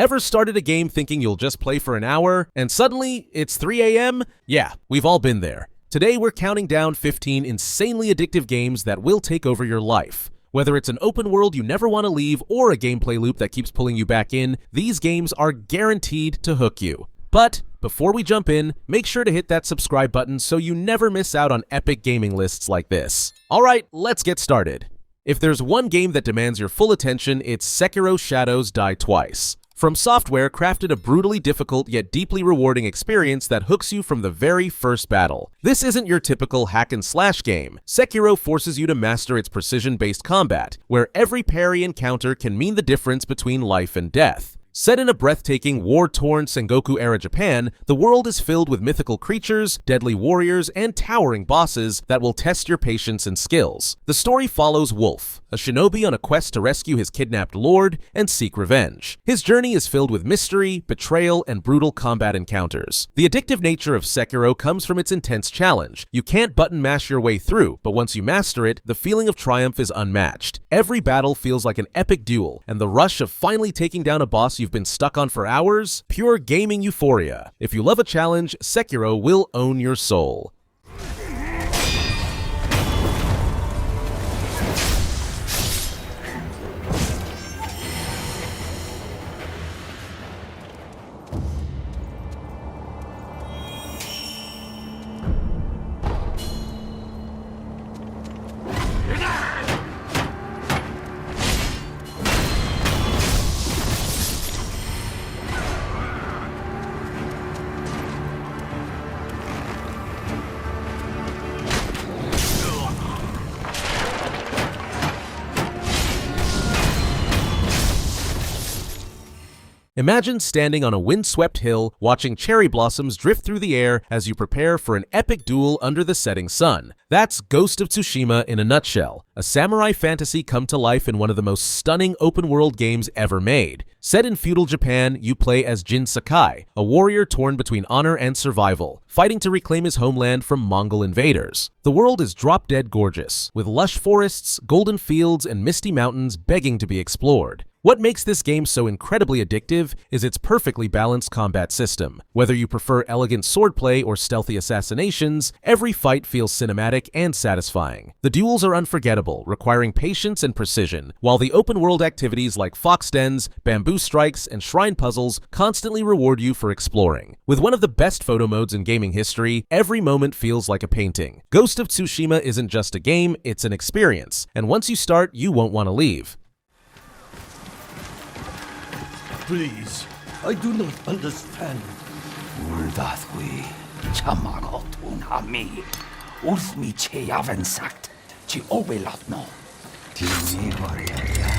Ever started a game thinking you'll just play for an hour, and suddenly it's 3 a.m.? Yeah, we've all been there. Today we're counting down 15 insanely addictive games that will take over your life. Whether it's an open world you never want to leave or a gameplay loop that keeps pulling you back in, these games are guaranteed to hook you. But before we jump in, make sure to hit that subscribe button so you never miss out on epic gaming lists like this. Alright, let's get started. If there's one game that demands your full attention, it's Sekiro Shadows Die Twice. From Software crafted a brutally difficult yet deeply rewarding experience that hooks you from the very first battle. This isn't your typical hack and slash game. Sekiro forces you to master its precision-based combat, where every parry encounter can mean the difference between life and death. Set in a breathtaking, war-torn Sengoku-era Japan, the world is filled with mythical creatures, deadly warriors, and towering bosses that will test your patience and skills. The story follows Wolf, a shinobi on a quest to rescue his kidnapped lord and seek revenge. His journey is filled with mystery, betrayal, and brutal combat encounters. The addictive nature of Sekiro comes from its intense challenge. You can't button mash your way through, but once you master it, the feeling of triumph is unmatched. Every battle feels like an epic duel, and the rush of finally taking down a boss you've been stuck on for hours? Pure gaming euphoria. If you love a challenge, Sekiro will own your soul. Imagine standing on a windswept hill, watching cherry blossoms drift through the air as you prepare for an epic duel under the setting sun. That's Ghost of Tsushima in a nutshell, a samurai fantasy come to life in one of the most stunning open-world games ever made. Set in feudal Japan, you play as Jin Sakai, a warrior torn between honor and survival, fighting to reclaim his homeland from Mongol invaders. The world is drop-dead gorgeous, with lush forests, golden fields, and misty mountains begging to be explored. What makes this game so incredibly addictive is its perfectly balanced combat system. Whether you prefer elegant swordplay or stealthy assassinations, every fight feels cinematic and satisfying. The duels are unforgettable, requiring patience and precision, while the open-world activities like fox dens, bamboo strikes, and shrine puzzles constantly reward you for exploring. With one of the best photo modes in gaming history, every moment feels like a painting. Ghost of Tsushima isn't just a game, it's an experience, and once you start, you won't want to leave. Please, I do not understand. 울다스위 참마고 tunami 웃미 체야ven sagt ci obelatno 디미버리야.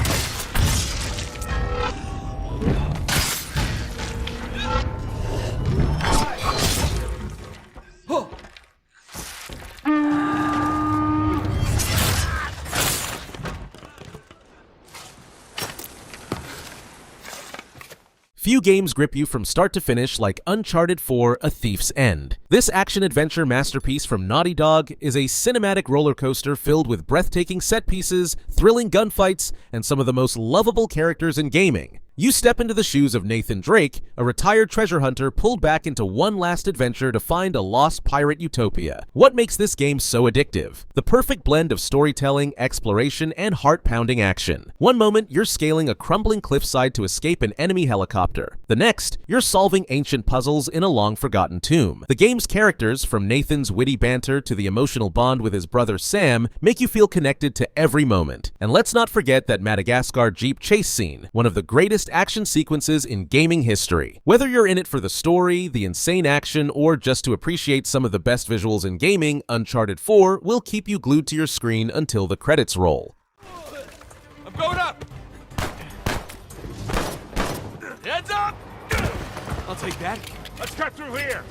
Few games grip you from start to finish like Uncharted 4: A Thief's End. This action-adventure masterpiece from Naughty Dog is a cinematic roller coaster filled with breathtaking set pieces, thrilling gunfights, and some of the most lovable characters in gaming. You step into the shoes of Nathan Drake, a retired treasure hunter pulled back into one last adventure to find a lost pirate utopia. What makes this game so addictive? The perfect blend of storytelling, exploration, and heart-pounding action. One moment, you're scaling a crumbling cliffside to escape an enemy helicopter. The next, you're solving ancient puzzles in a long-forgotten tomb. The game's characters, from Nathan's witty banter to the emotional bond with his brother Sam, make you feel connected to every moment. And let's not forget that Madagascar Jeep chase scene, one of the greatest action sequences in gaming history. Whether you're in it for the story, the insane action, or just to appreciate some of the best visuals in gaming, Uncharted 4 will keep you glued to your screen until the credits roll. I'm going up! Heads up! I'll take that. Let's cut through here!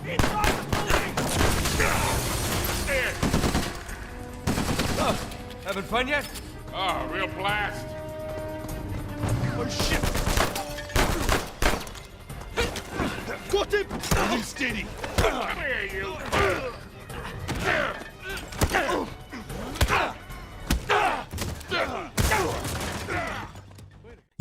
Inside the building! There! Oh, having fun yet? Oh, real blast. Oh, shit! Got him! You steady! Come here, you.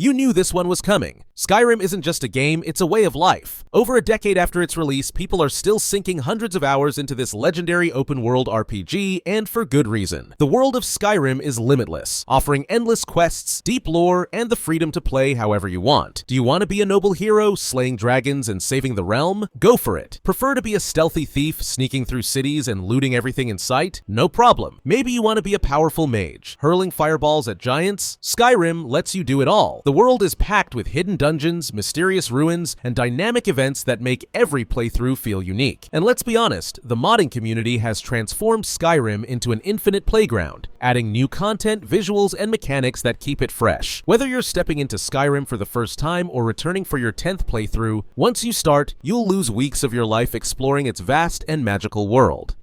You knew this one was coming. Skyrim isn't just a game, it's a way of life. Over a decade after its release, people are still sinking hundreds of hours into this legendary open-world RPG, and for good reason. The world of Skyrim is limitless, offering endless quests, deep lore, and the freedom to play however you want. Do you want to be a noble hero, slaying dragons and saving the realm? Go for it. Prefer to be a stealthy thief, sneaking through cities and looting everything in sight? No problem. Maybe you want to be a powerful mage, hurling fireballs at giants? Skyrim lets you do it all. The world is packed with hidden dungeons, mysterious ruins, and dynamic events that make every playthrough feel unique. And let's be honest, the modding community has transformed Skyrim into an infinite playground, adding new content, visuals, and mechanics that keep it fresh. Whether you're stepping into Skyrim for the first time or returning for your 10th playthrough, once you start, you'll lose weeks of your life exploring its vast and magical world.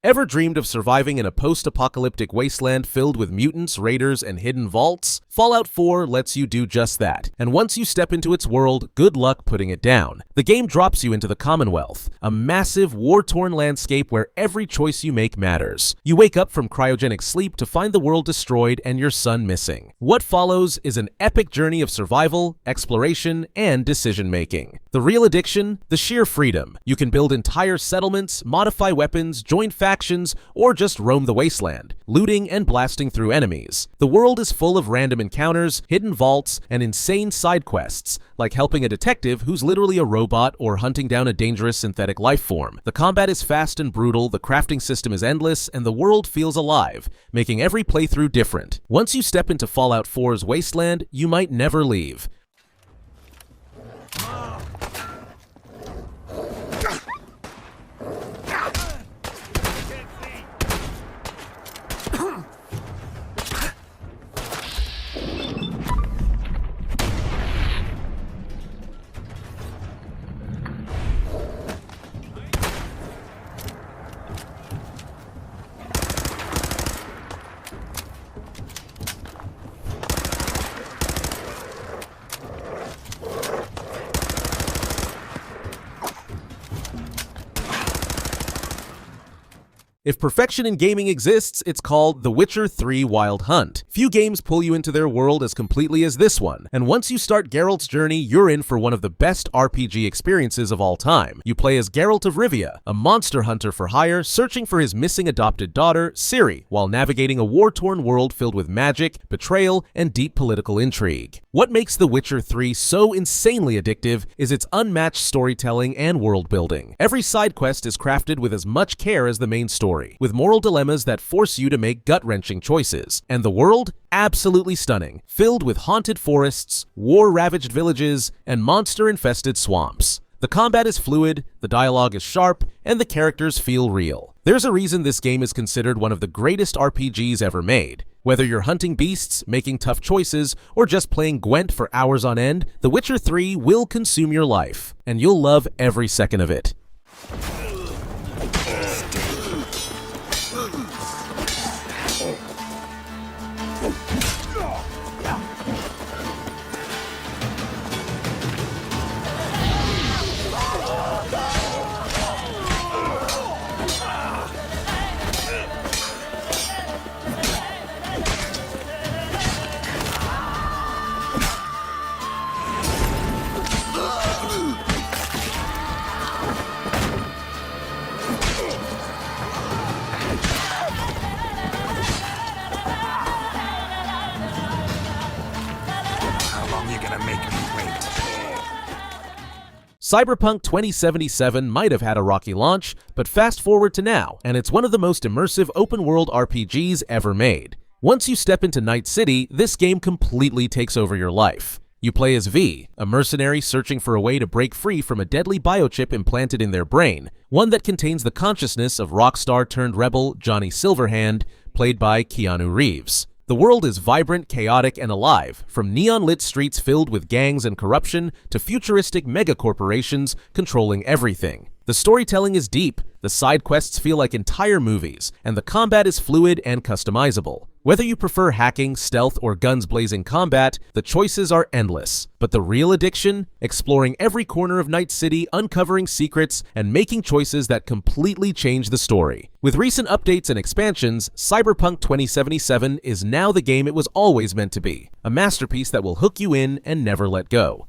Ever dreamed of surviving in a post-apocalyptic wasteland filled with mutants, raiders, and hidden vaults? Fallout 4 lets you do just that, and once you step into its world, good luck putting it down. The game drops you into the Commonwealth, a massive, war-torn landscape where every choice you make matters. You wake up from cryogenic sleep to find the world destroyed and your son missing. What follows is an epic journey of survival, exploration, and decision-making. The real addiction? The sheer freedom. You can build entire settlements, modify weapons, join factions, or just roam the wasteland, looting and blasting through enemies. The world is full of random encounters, hidden vaults, and insane side quests, like helping a detective who's literally a robot or hunting down a dangerous synthetic life form. The combat is fast and brutal, the crafting system is endless, and the world feels alive, making every playthrough different. Once you step into Fallout 4's wasteland, you might never leave. If perfection in gaming exists, it's called The Witcher 3 Wild Hunt. Few games pull you into their world as completely as this one, and once you start Geralt's journey, you're in for one of the best RPG experiences of all time. You play as Geralt of Rivia, a monster hunter for hire searching for his missing adopted daughter, Ciri, while navigating a war-torn world filled with magic, betrayal, and deep political intrigue. What makes The Witcher 3 so insanely addictive is its unmatched storytelling and world building. Every side quest is crafted with as much care as the main story, with moral dilemmas that force you to make gut-wrenching choices. And the world? Absolutely stunning, filled with haunted forests, war-ravaged villages, and monster-infested swamps. The combat is fluid, the dialogue is sharp, and the characters feel real. There's a reason this game is considered one of the greatest RPGs ever made. Whether you're hunting beasts, making tough choices, or just playing Gwent for hours on end, The Witcher 3 will consume your life, and you'll love every second of it. Cyberpunk 2077 might have had a rocky launch, but fast forward to now, and it's one of the most immersive open-world RPGs ever made. Once you step into Night City, this game completely takes over your life. You play as V, a mercenary searching for a way to break free from a deadly biochip implanted in their brain, one that contains the consciousness of rock star turned rebel Johnny Silverhand, played by Keanu Reeves. The world is vibrant, chaotic, and alive, from neon-lit streets filled with gangs and corruption to futuristic megacorporations controlling everything. The storytelling is deep, the side quests feel like entire movies, and the combat is fluid and customizable. Whether you prefer hacking, stealth, or guns-blazing combat, the choices are endless. But the real addiction? Exploring every corner of Night City, uncovering secrets, and making choices that completely change the story. With recent updates and expansions, Cyberpunk 2077 is now the game it was always meant to be, a masterpiece that will hook you in and never let go.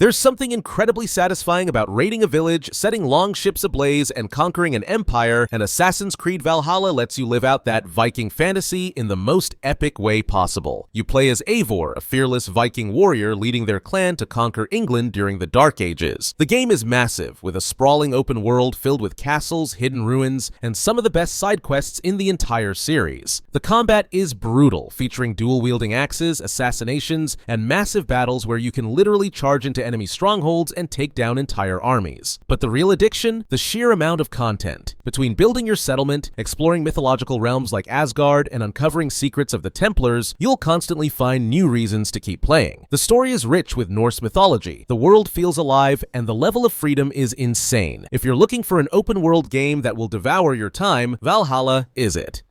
There's something incredibly satisfying about raiding a village, setting long ships ablaze, and conquering an empire, and Assassin's Creed Valhalla lets you live out that Viking fantasy in the most epic way possible. You play as Eivor, a fearless Viking warrior leading their clan to conquer England during the Dark Ages. The game is massive, with a sprawling open world filled with castles, hidden ruins, and some of the best side quests in the entire series. The combat is brutal, featuring dual-wielding axes, assassinations, and massive battles where you can literally charge into enemy strongholds and take down entire armies. But the real addiction? The sheer amount of content. Between building your settlement, exploring mythological realms like Asgard, and uncovering secrets of the Templars, you'll constantly find new reasons to keep playing. The story is rich with Norse mythology, the world feels alive, and the level of freedom is insane. If you're looking for an open-world game that will devour your time, Valhalla is it.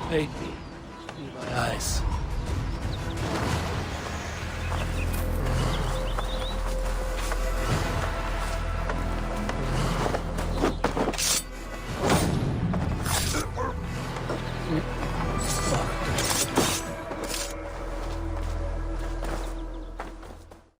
Hey, my eyes.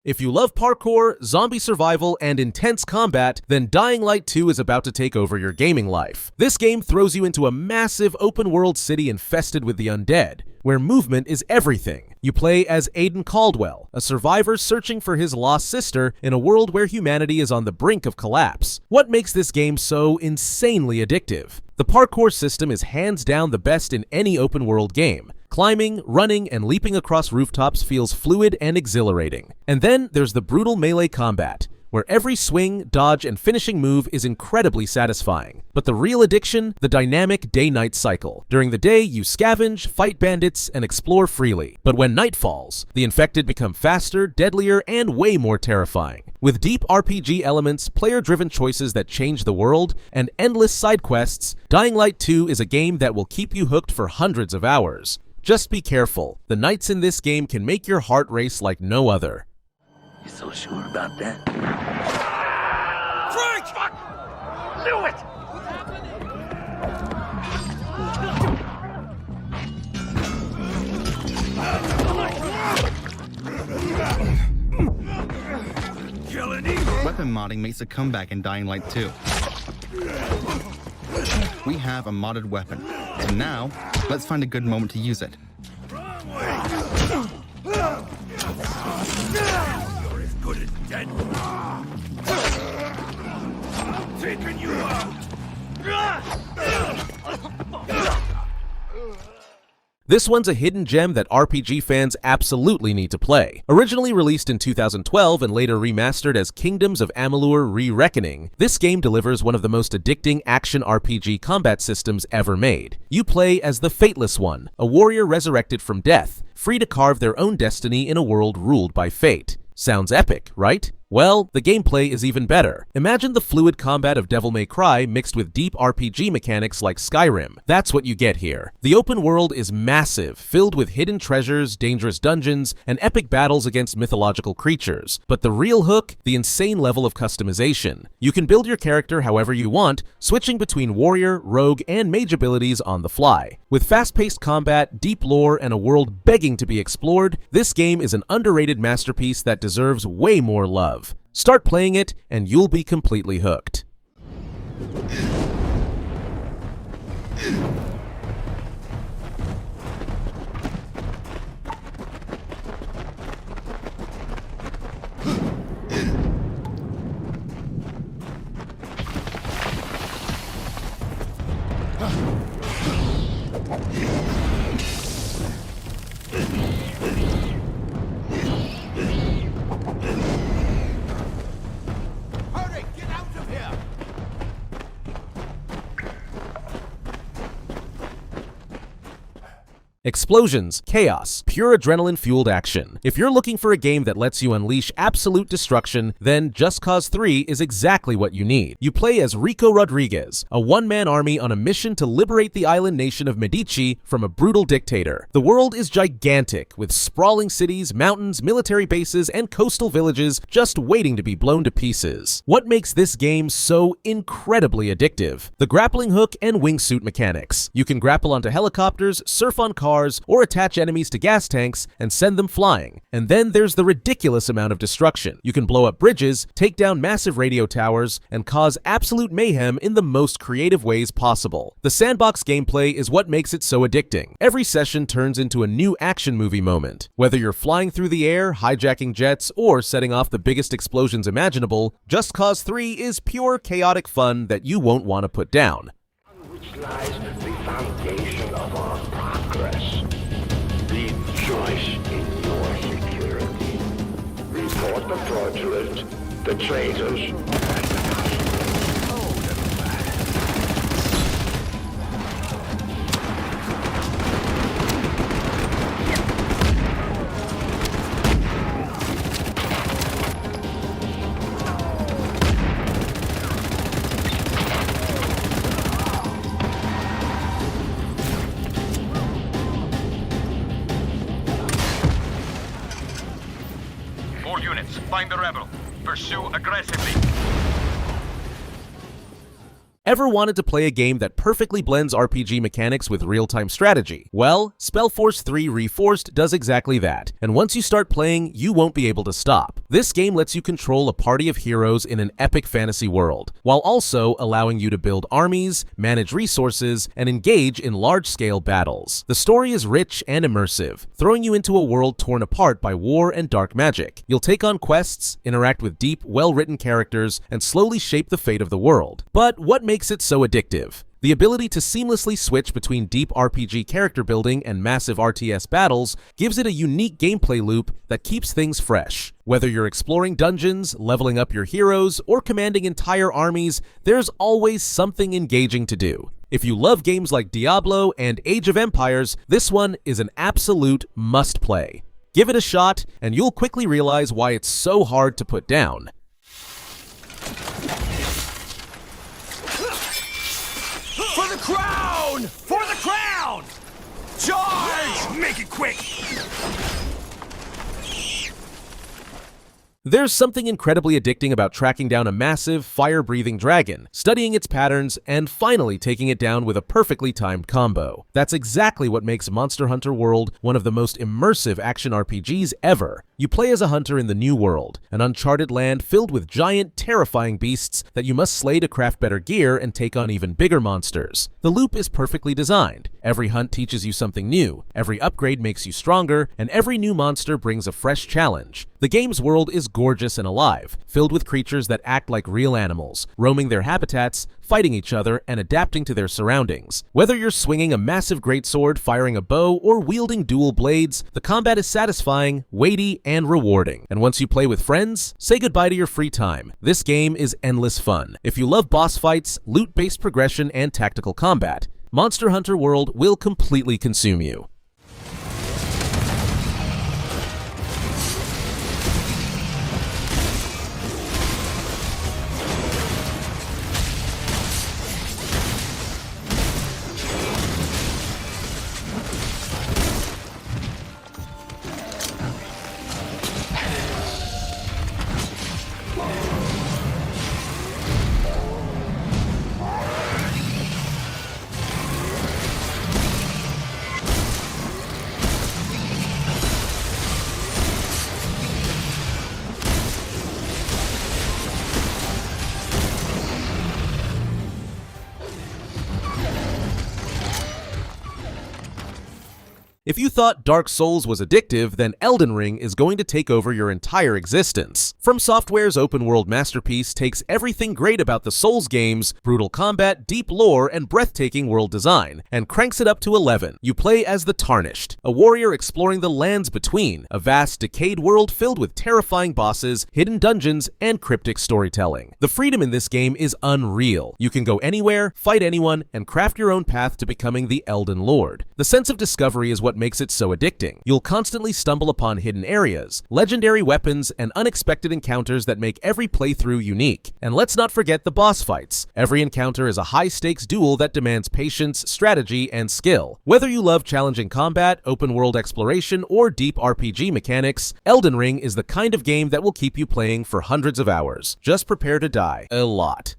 If you love parkour, zombie survival, and intense combat, then Dying Light 2 is about to take over your gaming life. This game throws you into a massive open-world city infested with the undead, where movement is everything. You play as Aiden Caldwell, a survivor searching for his lost sister in a world where humanity is on the brink of collapse. What makes this game so insanely addictive? The parkour system is hands down the best in any open-world game. Climbing, running, and leaping across rooftops feels fluid and exhilarating. And then there's the brutal melee combat, where every swing, dodge, and finishing move is incredibly satisfying. But the real addiction? The dynamic day-night cycle. During the day, you scavenge, fight bandits, and explore freely. But when night falls, the infected become faster, deadlier, and way more terrifying. With deep RPG elements, player-driven choices that change the world, and endless side quests, Dying Light 2 is a game that will keep you hooked for hundreds of hours. Just be careful. The nights in this game can make your heart race like no other. You so sure about that? Frank! Fuck! Knew it! Weapon modding makes a comeback in Dying Light 2. We have a modded weapon, and now, let's find a good moment to use it. You're as good as dead. I'm taking you out! This one's a hidden gem that RPG fans absolutely need to play. Originally released in 2012 and later remastered as Kingdoms of Amalur: Re-Reckoning, this game delivers one of the most addicting action RPG combat systems ever made. You play as the Fateless One, a warrior resurrected from death, free to carve their own destiny in a world ruled by fate. Sounds epic, right? Well, the gameplay is even better. Imagine the fluid combat of Devil May Cry mixed with deep RPG mechanics like Skyrim. That's what you get here. The open world is massive, filled with hidden treasures, dangerous dungeons, and epic battles against mythological creatures. But the real hook? The insane level of customization. You can build your character however you want, switching between warrior, rogue, and mage abilities on the fly. With fast-paced combat, deep lore, and a world begging to be explored, this game is an underrated masterpiece that deserves way more love. Start playing it, and you'll be completely hooked. Hurry, get out of here! Explosions, chaos, pure adrenaline-fueled action. If you're looking for a game that lets you unleash absolute destruction, then Just Cause 3 is exactly what you need. You play as Rico Rodriguez, a one-man army on a mission to liberate the island nation of Medici from a brutal dictator. The world is gigantic, with sprawling cities, mountains, military bases, and coastal villages just waiting to be blown to pieces. What makes this game so incredibly addictive? The grappling hook and wingsuit mechanics. You can grapple onto helicopters, surf on cars, or attach enemies to gas tanks and send them flying. And then there's the ridiculous amount of destruction. You can blow up bridges, take down massive radio towers, and cause absolute mayhem in the most creative ways possible. The sandbox gameplay is what makes it so addicting. Every session turns into a new action movie moment. Whether you're flying through the air, hijacking jets, or setting off the biggest explosions imaginable, Just Cause 3 is pure chaotic fun that you won't want to put down. Which lies the foundation of our progress. Rejoice in your security. Report the fraudulent, the traitors, All units, find the rebel. Pursue aggressively. Ever wanted to play a game that perfectly blends RPG mechanics with real-time strategy? Well, SpellForce 3 Reforced does exactly that, and once you start playing, you won't be able to stop. This game lets you control a party of heroes in an epic fantasy world, while also allowing you to build armies, manage resources, and engage in large-scale battles. The story is rich and immersive, throwing you into a world torn apart by war and dark magic. You'll take on quests, interact with deep, well-written characters, and slowly shape the fate of the world. But what makes it so addictive? The ability to seamlessly switch between deep RPG character building and massive RTS battles gives it a unique gameplay loop that keeps things fresh. Whether you're exploring dungeons, leveling up your heroes, or commanding entire armies, there's always something engaging to do. If you love games like Diablo and Age of Empires, this one is an absolute must-play. Give it a shot, and you'll quickly realize why it's so hard to put down. For the crown! For the crown! Charge! Make it quick! There's something incredibly addicting about tracking down a massive, fire-breathing dragon, studying its patterns, and finally taking it down with a perfectly timed combo. That's exactly what makes Monster Hunter World one of the most immersive action RPGs ever. You play as a hunter in the New World, an uncharted land filled with giant, terrifying beasts that you must slay to craft better gear and take on even bigger monsters. The loop is perfectly designed. Every hunt teaches you something new, every upgrade makes you stronger, and every new monster brings a fresh challenge. The game's world is gorgeous and alive, filled with creatures that act like real animals, roaming their habitats, fighting each other, and adapting to their surroundings. Whether you're swinging a massive greatsword, firing a bow, or wielding dual blades, the combat is satisfying, weighty, and rewarding. And once you play with friends, say goodbye to your free time. This game is endless fun. If you love boss fights, loot-based progression, and tactical combat, Monster Hunter World will completely consume you. If you thought Dark Souls was addictive, then Elden Ring is going to take over your entire existence. From Software's open-world masterpiece takes everything great about the Souls games, brutal combat, deep lore, and breathtaking world design, and cranks it up to 11. You play as the Tarnished, a warrior exploring the lands between, a vast, decayed world filled with terrifying bosses, hidden dungeons, and cryptic storytelling. The freedom in this game is unreal. You can go anywhere, fight anyone, and craft your own path to becoming the Elden Lord. The sense of discovery is what makes it so addicting. You'll constantly stumble upon hidden areas, legendary weapons, and unexpected encounters that make every playthrough unique. And let's not forget the boss fights. Every encounter is a high-stakes duel that demands patience, strategy, and skill. Whether you love challenging combat, open-world exploration, or deep RPG mechanics, Elden Ring is the kind of game that will keep you playing for hundreds of hours. Just prepare to die a lot.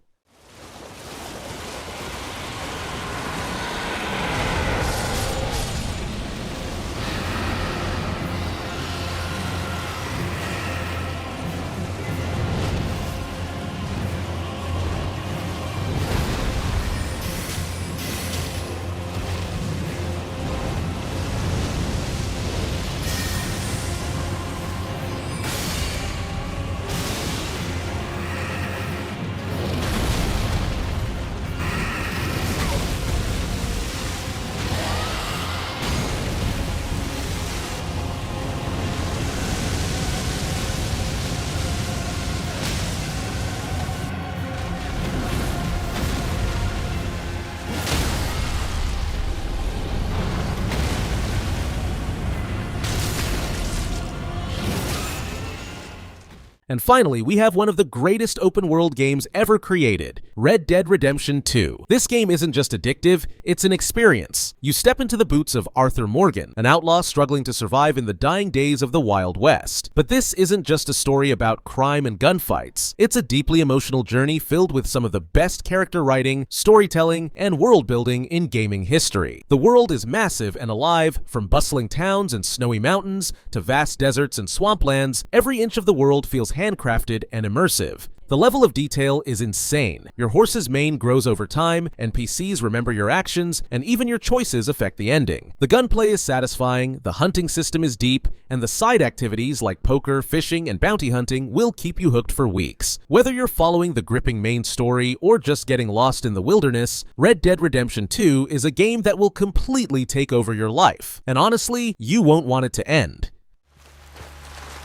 And finally, we have one of the greatest open-world games ever created, Red Dead Redemption 2. This game isn't just addictive, it's an experience. You step into the boots of Arthur Morgan, an outlaw struggling to survive in the dying days of the Wild West. But this isn't just a story about crime and gunfights. It's a deeply emotional journey filled with some of the best character writing, storytelling, and world-building in gaming history. The world is massive and alive, from bustling towns and snowy mountains to vast deserts and swamplands. Every inch of the world feels handcrafted and immersive. The level of detail is insane. Your horse's mane grows over time, NPCs remember your actions, and even your choices affect the ending. The gunplay is satisfying, the hunting system is deep, and the side activities like poker, fishing, and bounty hunting will keep you hooked for weeks. Whether you're following the gripping main story or just getting lost in the wilderness, Red Dead Redemption 2 is a game that will completely take over your life. And honestly, you won't want it to end.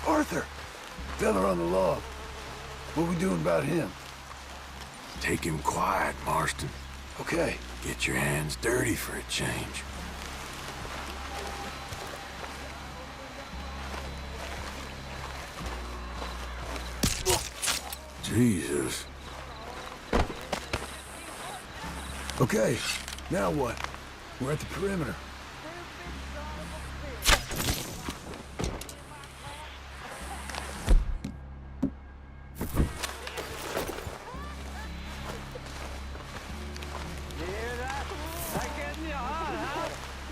Arthur! Fella on the log. What we doing about him? Take him quiet, Marston. Okay. Get your hands dirty for a change. Jesus. Okay, now what? We're at the perimeter.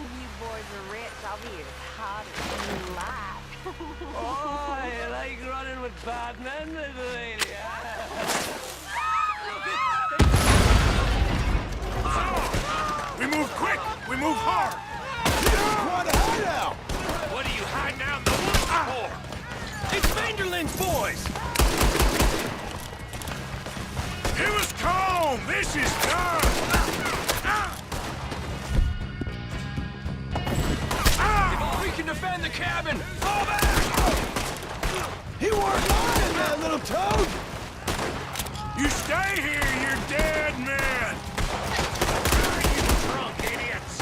You boys are rich. I'll be as hot as you like. with Batman, lady. We move quick! We move hard! Quite a hideout! What are you hiding out in the woods for? It's Vanderlyn's boys! It was calm! This is done! We can defend the cabin! Fall back! He weren't lying, that little toad! You stay here, you dead man! You drunk idiots!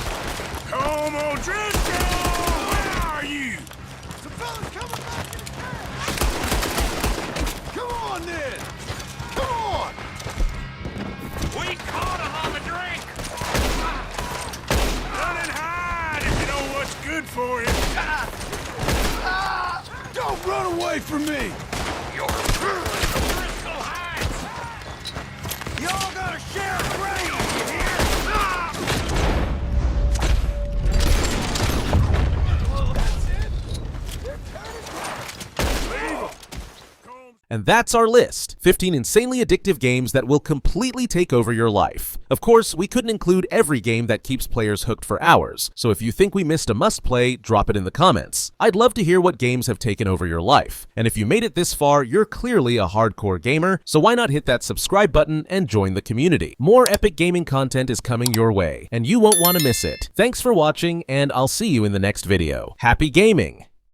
Come on, Driscoll! Where are you? Some fellas coming back in the cab! Come on, then! Come on! We caught him on the drink! Run and hide if you know what's good for you! Don't run away from me! You're Driscoll hides! Y'all gotta share a grave, you hear? Well, that's it. They're turning. Leave him! And that's our list. 15 insanely addictive games that will completely take over your life. Of course, we couldn't include every game that keeps players hooked for hours, so if you think we missed a must-play, drop it in the comments. I'd love to hear what games have taken over your life. And if you made it this far, you're clearly a hardcore gamer, so why not hit that subscribe button and join the community? More epic gaming content is coming your way, and you won't want to miss it. Thanks for watching, and I'll see you in the next video. Happy gaming!